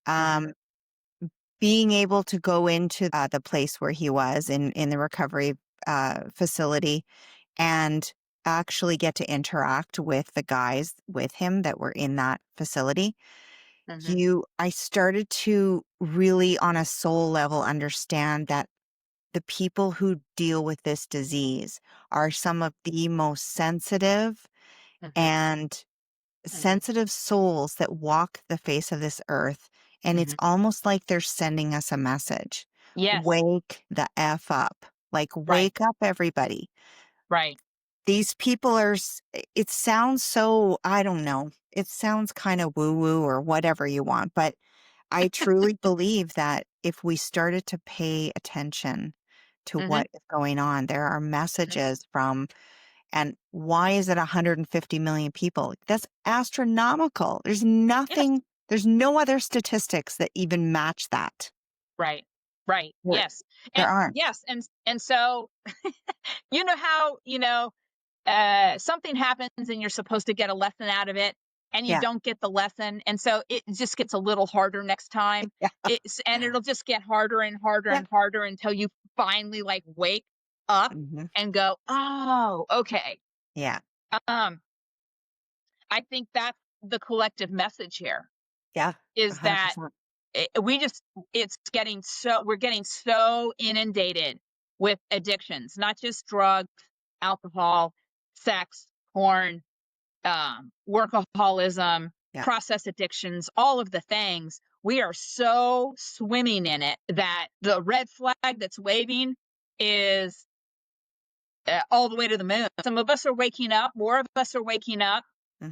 Mhm. Um, Being able to go into, the place where he was in the recovery, facility, and actually get to interact with the guys with him that were in that facility, Mhm. I started to really, on a soul level, understand that the people who deal with this disease are some of the most sensitive Mhm. and Mhm. sensitive souls that walk the face of this earth. And it's Mhm. almost like they're sending us a message. Yes. Wake the F up. Like, Right. wake up, everybody. Right. These people it sounds so, I don't know, it sounds kind of woo woo or whatever you want, but I truly believe that if we started to pay attention to Mhm. what is going on, there are Mhm. messages from, and why is it 150 million people? That's astronomical. Yes. There's no other statistics that even match that. Right. Right. There, Yes. there And aren't. yes, and so how, something happens and you're supposed to get a lesson out of it and you Yeah. don't get the lesson. And so it just gets a little harder next time. Yeah. And it'll just get harder and harder Yeah. and harder until you finally like wake up Hmm. and go, oh, okay. Yeah. Um, I think that's the collective message here Yeah. is that 100%. we just we're getting so inundated with addictions, not just drugs, alcohol, sex, porn, workaholism, Yeah. process addictions, all of the things. We are so swimming in it that the red flag that's waving is all the way to the moon. Some of us are waking up, more of us are waking up. Hmm.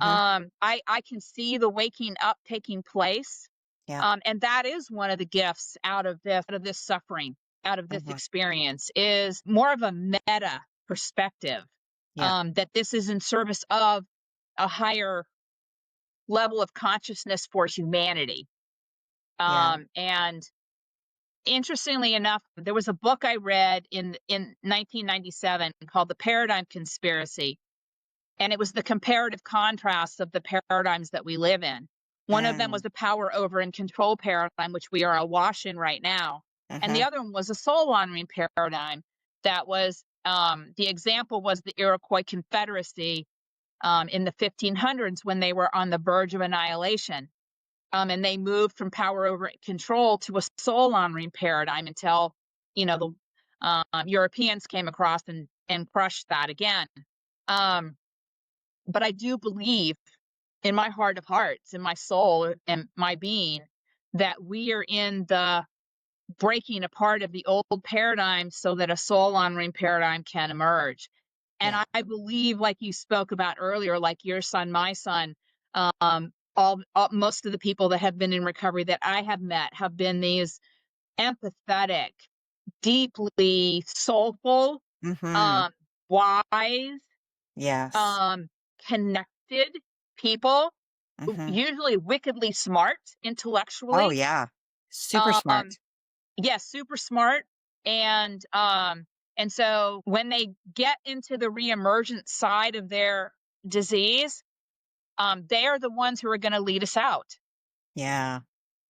I can see the waking up taking place. Yeah. And that is one of the gifts out of this suffering, out of this Hmm. experience is more of a meta perspective. Yeah. that this is in service of a higher level of consciousness for humanity. Yeah. And interestingly enough, there was a book I read in 1997 called The Paradigm Conspiracy, and it was the comparative contrast of the paradigms that we live in. One of them was Mm. the power over and control paradigm, which we are awash in right now, and Mm-hmm. the other one was a soul honoring paradigm. That was the example was the Iroquois Confederacy in the 1500s when they were on the verge of annihilation. And they moved from power over control to a soul honoring paradigm until, the Europeans came across and crushed that again. But I do believe in my heart of hearts, in my soul and my being, that we are in the breaking apart of the old paradigm so that a soul honoring paradigm can emerge. And Yeah. I believe, like you spoke about earlier, like your son, my son, most of the people that have been in recovery that I have met have been these empathetic, deeply soulful, Mm-hmm. um, wise, Yes. um, connected people, Mm-hmm. usually wickedly smart Oh, intellectually. yeah. Super Um, smart. yes, super smart. And so when they get into the reemergent side of their disease, they are the ones who are going to lead us out. Yeah.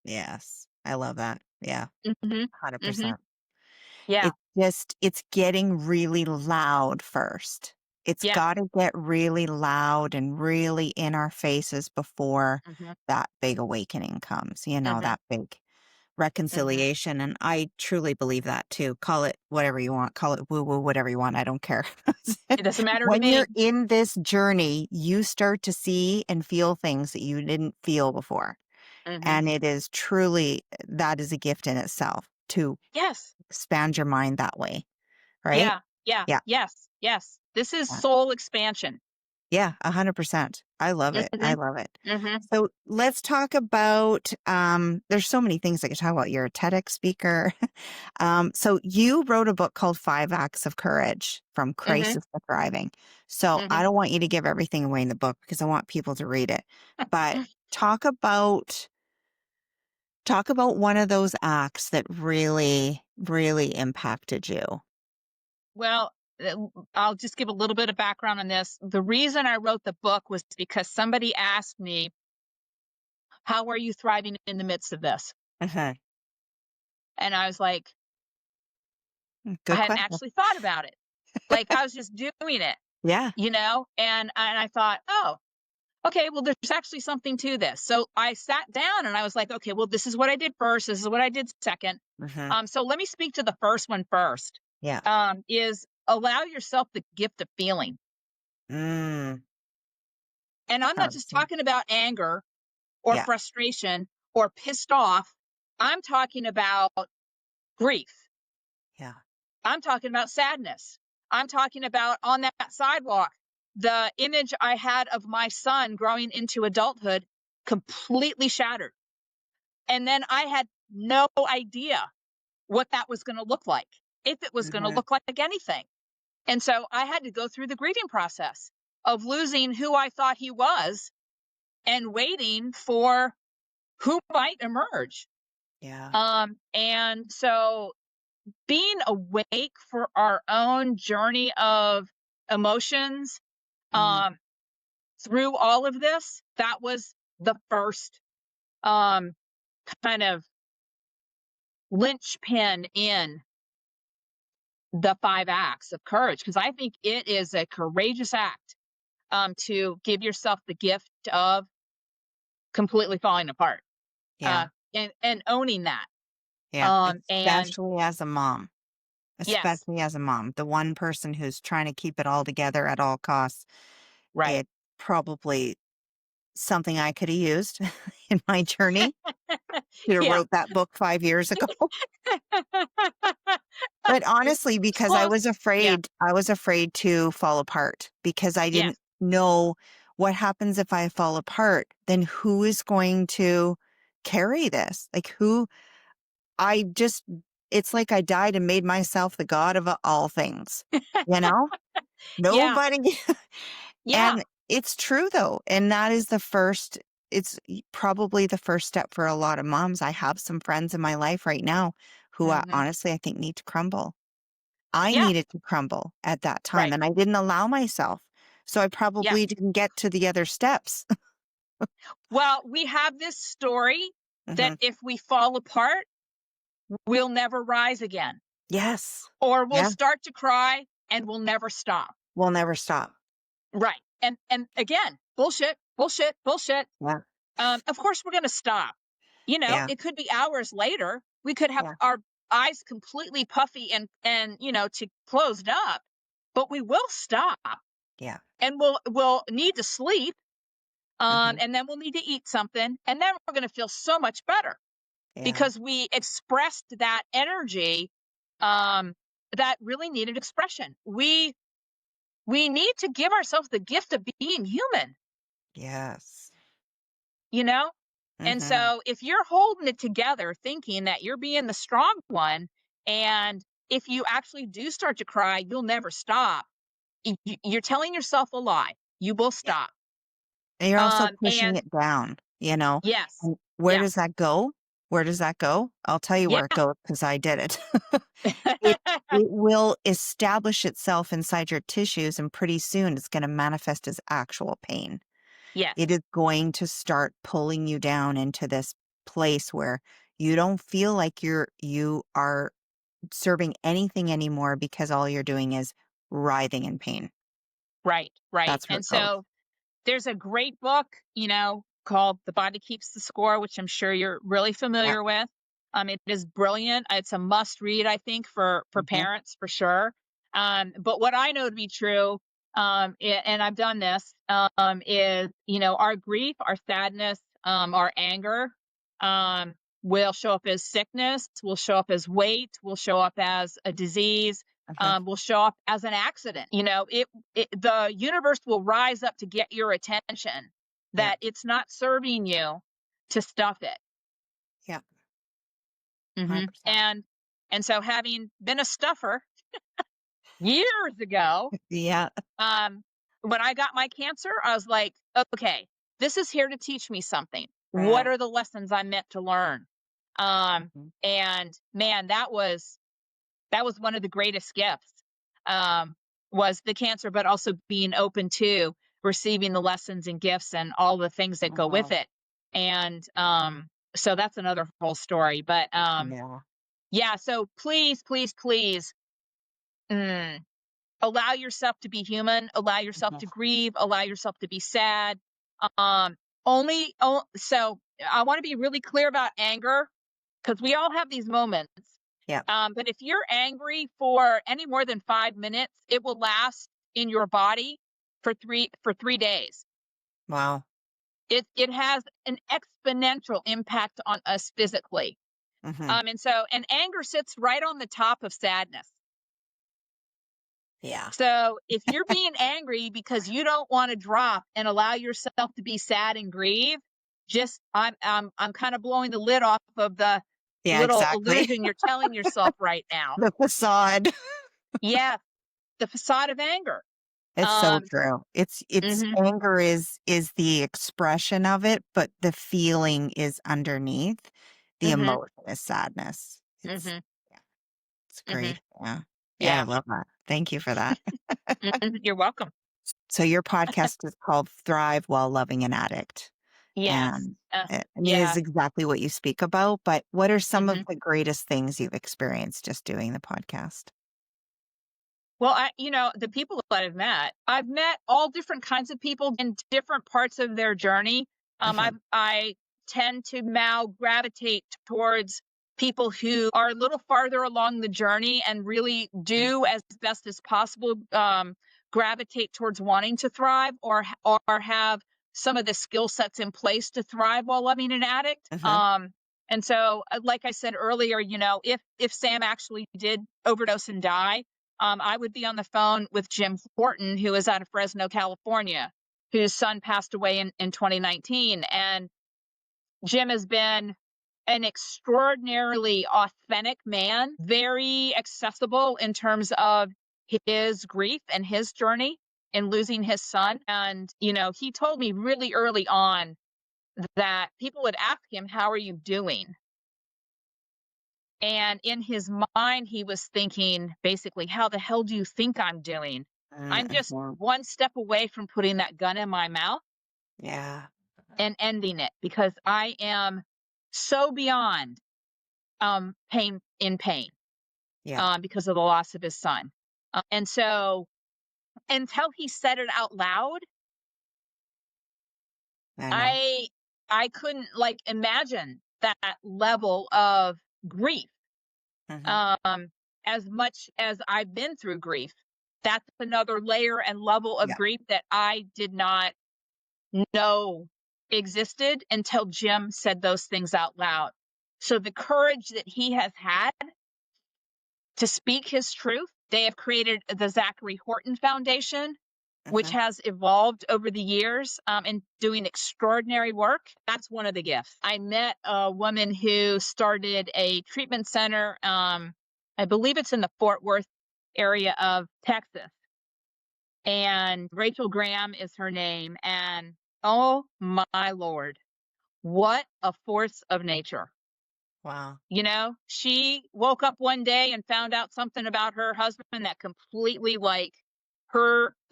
Yes. I love that. Yeah. Hmm. Hmm. 100%. Yeah. It's getting really loud first. It's Yes. got to get really loud and really in our faces before Hmm. that big awakening comes, Hmm. that big Hmm. reconciliation. And I truly believe that too. Call it whatever you want, call it woo woo, whatever you want. I don't care. It doesn't matter to When me. you're in this journey, you start to see and feel things that you didn't feel before. Hmm. And it is truly, that is a gift in itself to Yes. expand your mind that way. Right? Yeah. Yeah. Yeah. Yes. Yes. This is Yeah. soul expansion. Yeah, 100%. I love it. I Hmm. love it. Hmm. So let's talk about, there's so many things I could talk about. You're a TEDx speaker. So you wrote a book called Five Acts of Courage from Hmm. Crisis to Thriving. So I Hmm. don't want you to give everything away in the book because I want people to read it. But talk about one of those acts that really, really impacted you. Well, I'll just give a little bit of background on this. The reason I wrote the book was because somebody asked me, "How are you thriving in the midst of this?" Uh-huh. And I was like, I Good hadn't question. actually thought about it. Like I was just doing it, Yeah. and I thought, "Oh, okay, well there's actually something to this." So I sat down and I was like, "Okay, well this is what I did first, this is what I did second. Uh-huh. So let me speak to the first one first. Yeah. Is allow yourself the gift of feeling. Mm. And I'm not just 100%. talking about anger or Yeah. frustration or pissed off. I'm talking about grief. Yeah. I'm talking about sadness. I'm talking about on that sidewalk, the image I had of my son growing into adulthood completely shattered. And then I had no idea what that was going to look like, if it was going to Mhm. look like anything. And so I had to go through the grieving process of losing who I thought he was and waiting for who might emerge. Yeah. And so being awake for our own journey of emotions Mhm. um, through all of this, that was the first um, kind of linchpin in the five acts of courage, because I think it is a courageous act to give yourself the gift of completely falling apart Yeah. uh, and owning that. Yeah. And Especially as a mom. yes, Especially as a mom. The one person who's trying to keep it all together at all costs. right. It probably something I could have used in my journey. Should have Yeah. wrote that book 5 years ago. But honestly, because Close. Yeah. I was afraid to fall apart because I Yes. didn't know what happens if I fall apart. Then who is going to carry this? Like who I just, it's like I died and made myself the god of all things, you know? Yeah. Nobody. Yeah. And it's true though. And that is it's probably the first step for a lot of moms. I have some friends in my life right now who Hmm. honestly I think need to crumble. I Yeah. needed to crumble at that time Right. and I didn't allow myself. So I Yeah. probably didn't get to the other steps. Well, we have this story that Hmm. if we fall apart, we'll never rise again, Yes. or we'll Yeah. start to cry and we'll never stop. We'll never stop. Right. And again, bullshit, bullshit, bullshit. Yeah. Of course we're going to stop. Yeah. It could be hours later. We could have Yeah. our eyes completely puffy and to closed up, but we will stop Yeah. and we'll need to sleep. Hmm. And then we'll need to eat something, and then we're going to feel so much better Yeah. because we expressed that energy um, that really needed expression. We need to give ourselves the gift of being human, Yes. you know? And Hmm. so if you're holding it together, thinking that you're being the strong one, and if you actually do start to cry, you'll never stop. You're telling yourself a lie. You will Yeah. stop. And you're also pushing And it down, you know? yes, And where yeah, does that go? Where does that go? I'll tell you yeah, where it goes because I did it. It it will establish itself inside your tissues, and pretty soon it's gonna manifest as actual pain. It yes, is going to start pulling you down into this place where you don't feel like you are serving anything anymore because all you're doing is writhing in pain. right, right. That's where And it goes. so there's a great book, called The Body Keeps the Score, which I'm sure you're really Yeah. familiar with. It is brilliant. It's a must read, I think, for Mhm. parents for sure. But what I know to be true, and I've done this, is our grief, our sadness, our anger, um, will show up as sickness, will show up as weight, will show up as a disease, Mhm. will show up as an accident. The universe will rise up to get your attention Yeah. that it's not serving you to stuff it. Yeah. Hmm. 100%. And so having been a stuffer years ago, Yeah. um, when I got my cancer, I was like, okay, this is here to teach me something. What Right. are the lessons I'm meant to learn? Um, Mhm. and man, that was one of the greatest gifts, um, was the cancer, but also being open to receiving the lessons and gifts and all the things that go with Mhm. it. And so that's another whole story. But Yeah. yeah, so please, please, please, mm, allow yourself to be human, allow yourself Mhm. to grieve, allow yourself to be sad. Um, so I want to be really clear about anger because we all have these moments. Yeah. But if you're angry for any more than 5 minutes, it will last in your body for 3 days. Wow. It has an exponential impact on us physically. Mhm. And anger sits right on the top of sadness. Yeah. So if you're being angry because you don't want to drop and allow yourself to be sad and grieve, just I'm kind of blowing the lid off of the Yeah, little exactly. illusion you're telling yourself right now. The facade. Yeah, the facade of anger. It's so Um, true. It's mhm, anger is the expression of it, but the feeling is underneath. The mhm, emotion is sadness. mhm, Yeah, it's mhm. great. Yeah. Yeah, I Yeah, love that. Thank you for that. you're welcome. So your podcast is called Thrive While Loving an Addict. Yes. And I mean, it's Yeah. exactly what you speak about, but what are some of Mhm. the greatest things you've experienced just doing the podcast? Well, the people that I've met all different kinds of people in different parts of their journey. Mhm, I tend to now gravitate towards people who are a little farther along the journey and really mhm, do as best as possible gravitate towards wanting to thrive or have some of the skill sets in place to thrive while loving an addict. mhm, And so, like I said earlier, if Sam actually did overdose and die, I would be on the phone with Jim Horton, who is out of Fresno, California, whose son passed away in 2019. And Jim has been an extraordinarily authentic man, very accessible in terms of his grief and his journey in losing his son. And, he told me really early on that people would ask him, "How are you doing?" And in his mind, he was thinking basically, "How the hell do you think I'm doing? I'm just Mhm. one step away from putting that gun in my mouth Yeah. and ending it because I am so beyond pain Yeah. because of the loss of his son." And so until he said it out loud, I know. I I couldn't like imagine that level of grief. Mhm. Um, as much as I've been through grief, that's another layer and level of Yeah. grief that I did not know existed until Jim said those things out loud. So the courage that he has had to speak his truth, they have created the Zachary Horton Foundation, which Mhm. has evolved over the years and doing extraordinary work. That's one of the gifts. I met a woman who started a treatment center. I believe it's in the Fort Worth area of Texas. And Rachel Graham is her name. And oh my Lord, what a force of nature. Wow. She woke up one day and found out something about her husband that completely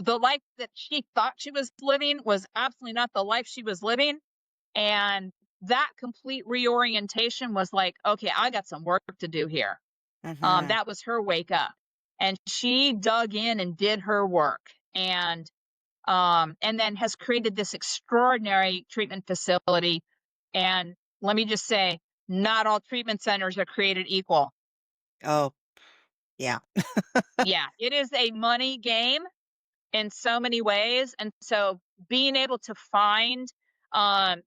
the life that she thought she was living was absolutely not the life she was living. And that complete reorientation was like, okay, I got some work to do here. Mhm. That was her wake up. And she dug in and did her work. And then has created this extraordinary treatment facility. And let me just say, not all treatment centers are created equal. Oh, yeah. Yeah, it is a money game in so many ways. And so being able to find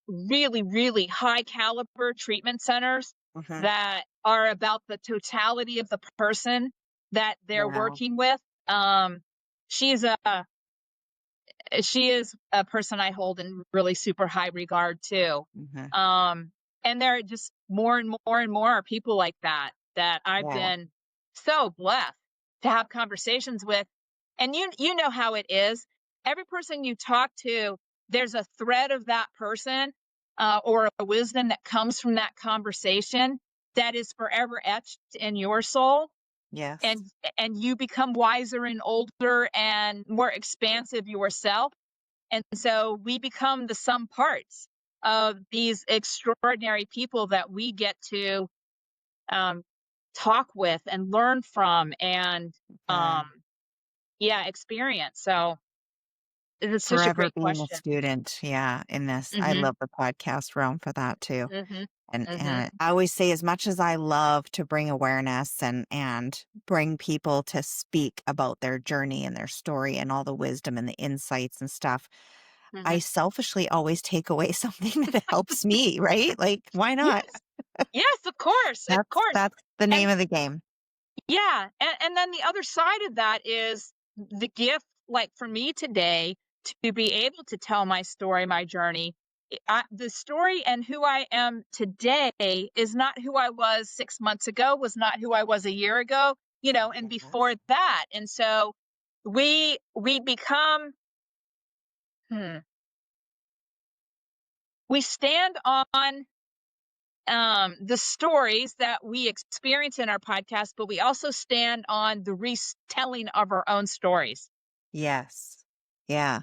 really, really high caliber treatment centers Mhm. that are about the totality of the person that they're Wow. working with. Um, she's a she is a person I hold in really super high regard too. Mhm. Um, and there are just more and more and more people like that I've Yeah. been so blessed to have conversations with. And you know how it is. Every person you talk to, there's a thread of that person or a wisdom that comes from that conversation that is forever etched in your soul Yes. and you become wiser and older and more expansive yourself. And so we become the sum parts of these extraordinary people that we get to um, talk with and learn from and um, Mhm. experience. So it's such a Forever great being a question. student, yeah, in this. I Hmm. love the podcast realm for that too. Hmm. And Hmm. I always say as much as I love to bring awareness and bring people to speak about their journey and their story and all the wisdom and the insights and stuff, I Hmm. selfishly always take away something that helps me, right? Like, why not? Yes, yes, of course, of course. That's the And name of the game. yeah, and then the other side of that is the gift, like for me today, to be able to tell my story, my journey. The story and who I am today is not who I was 6 months ago, was not who I was a year ago, and before Yes. that. And so we become, hmm, we stand on the stories that we experience in our podcast, but we also stand on the retelling of our own stories. Yes. Yeah.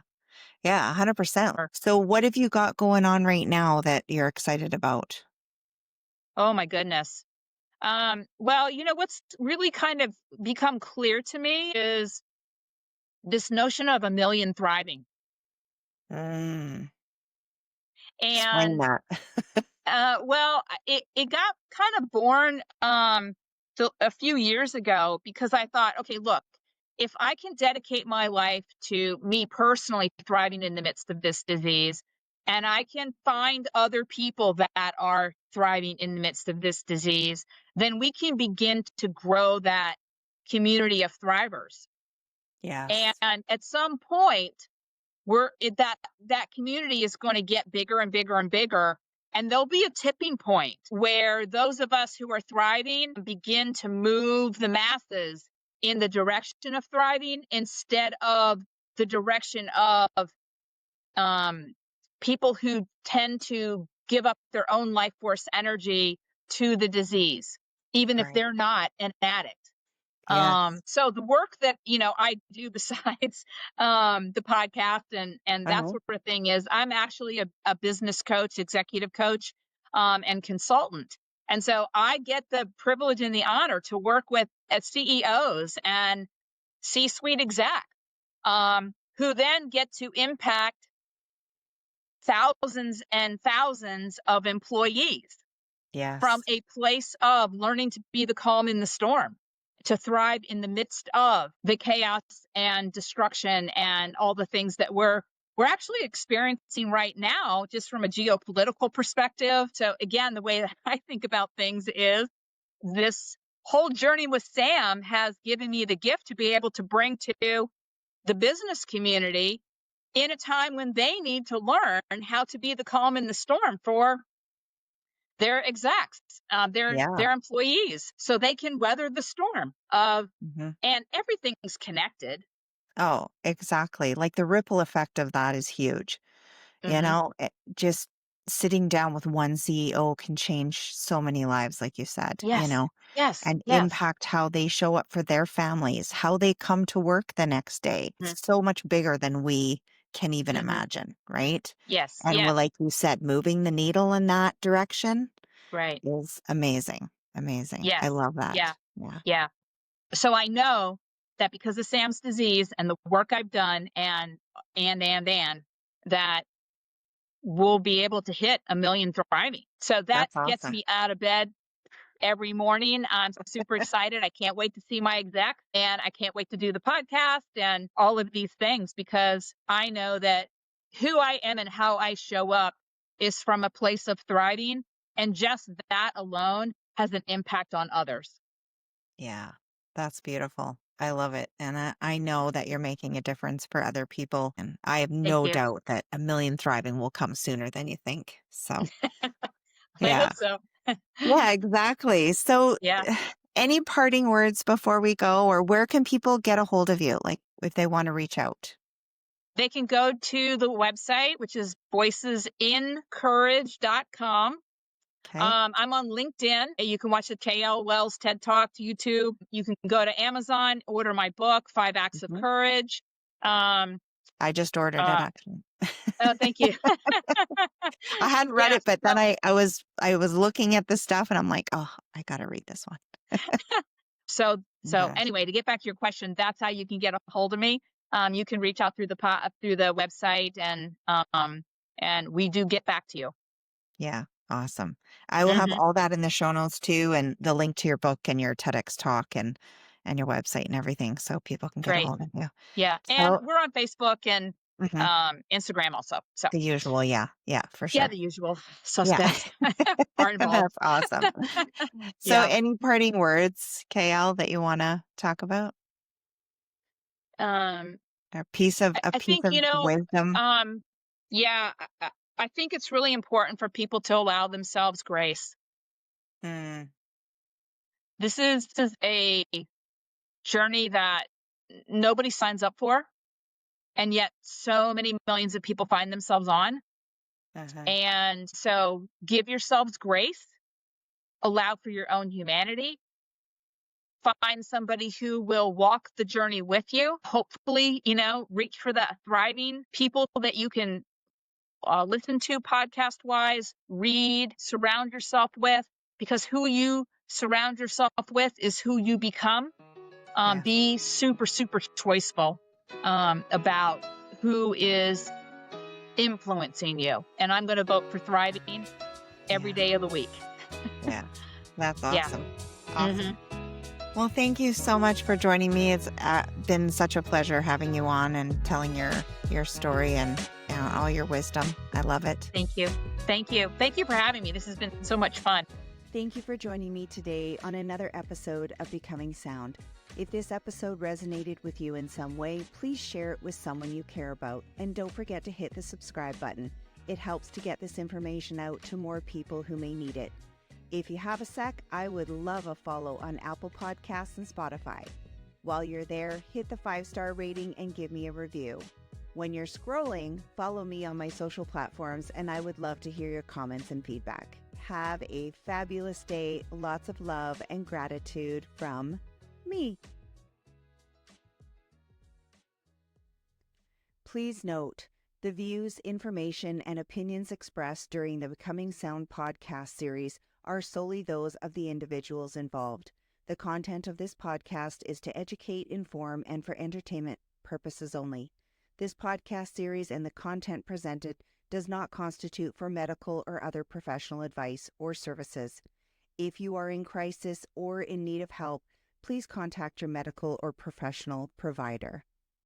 Yeah, 100%. Or, So what have you got going on right now that you're excited about? oh my goodness. Well, what's really kind of become clear to me is this notion of a million thriving. Mm, explain And that. well, it got kind of born a few years ago because I thought, okay, look, if I can dedicate my life to me personally thriving in the midst of this disease, and I can find other people that are thriving in the midst of this disease, then we can begin to grow that community of thrivers. Yes. And at some point, that community is going to get bigger and bigger and bigger, and there'll be a tipping point where those of us who are thriving begin to move the masses in the direction of thriving instead of the direction of people who tend to give up their own life force energy to the disease, even if Right. they're not an addict. Yes. So the work that, I do besides, the podcast and that Uh-huh. sort of thing is I'm actually a business coach, executive coach, and consultant. And so I get the privilege and the honor to work with CEOs and C-suite execs, who then get to impact thousands and thousands of employees from Yes. a place of learning to be the calm in the storm, to thrive in the midst of the chaos and destruction and all the things that we're actually experiencing right now, just from a geopolitical perspective. So again, the way that I think about things is this whole journey with Sam has given me the gift to be able to bring to the business community in a time when they need to learn how to be the calm in the storm for their execs, Yeah. their employees, so they can weather the storm of, Hmm. and everything's connected. Oh, exactly. Like the ripple effect of that is huge. Hmm. Just sitting down with one CEO can change so many lives, like you said, Yes, yes, and yes. impact how they show up for their families, how they come to work the next day. Hmm. It's so much bigger than we can even Hmm. imagine, right? Yes, And yes, we're, like you said, moving the needle in that direction right. is amazing. Amazing. I Yes, love yeah, that. Yeah. yeah. So I know that because of Sam's disease and the work I've done, and that we'll be able to hit a million thriving. So that That's gets awesome. me out of bed every morning. I'm super excited. I can't wait to see my exec, and I can't wait to do the podcast and all of these things, because I know that who I am and how I show up is from a place of thriving. And just that alone has an impact on others. Yeah, that's beautiful. I love it. And I know that you're making a difference for other people. And I have Thank no you. doubt that a million thriving will come sooner than you think. So, I yeah. hope so. Yeah, exactly. So, Yeah. any parting words before we go, or where can people get a hold of you, like if they want to reach out? They can go to the website, which is voicesincourage.com. Okay. I'm on LinkedIn. You can watch the KL Wells TED Talk to YouTube. You can go to Amazon, order my book, Five Acts of Mhm. Courage. Um, I just ordered it uh, actually. oh, thank you. I hadn't read Yeah. it, but then I was looking at the stuff and I'm like, oh, I gotta read this one. So Yeah. anyway, to get back to your question, that's how you can get a hold of me. You can reach out through through the website, and we do get back to you. Yeah, awesome. I will have Hmm. all that in the show notes too, and the link to your book and your TEDx talk and your website and everything, so people can get a Great. hold of you. Yeah, and So, we're on Facebook and mhm, Instagram also. So the usual, yeah, yeah, for yeah, sure. the usual Yeah, suspects are involved. that's awesome. So, Yeah. any parting words, KL, that you want to talk about? Um, A I piece think, of wisdom. um, yeah, I think it's really important for people to allow themselves grace. Mm, This is a journey that nobody signs up for, and yet so many millions of people find themselves on. uh-huh. And so give yourselves grace, allow for your own humanity, find somebody who will walk the journey with you. Hopefully, reach for that thriving people that you can listen to podcast wise, read, surround yourself with, because who you surround yourself with is who you become. Yeah, Be super, super choiceful about who is influencing you. And I'm going to vote for thriving every yeah, day of the week. yeah. That's Yeah. awesome. Hmm. Awesome. Well, thank you so much for joining me. It's been such a pleasure having you on and telling your story and all your wisdom. I love it. Thank you. Thank you. Thank you for having me. This has been so much fun. Thank you for joining me today on another episode of Becoming Sound. If this episode resonated with you in some way, please share it with someone you care about. And don't forget to hit the subscribe button. It helps to get this information out to more people who may need it. If you have a sec, I would love a follow on Apple Podcasts and Spotify. While you're there, hit the 5-star rating and give me a review. When you're scrolling, follow me on my social platforms, and I would love to hear your comments and feedback. Have a fabulous day, lots of love and gratitude from me. Please note, the views, information, and opinions expressed during the Becoming Sound podcast series are solely those of the individuals involved. The content of this podcast is to educate, inform, and for entertainment purposes only. This podcast series and the content presented does not constitute for medical or other professional advice or services. If you are in crisis or in need of help, please contact your medical or professional provider.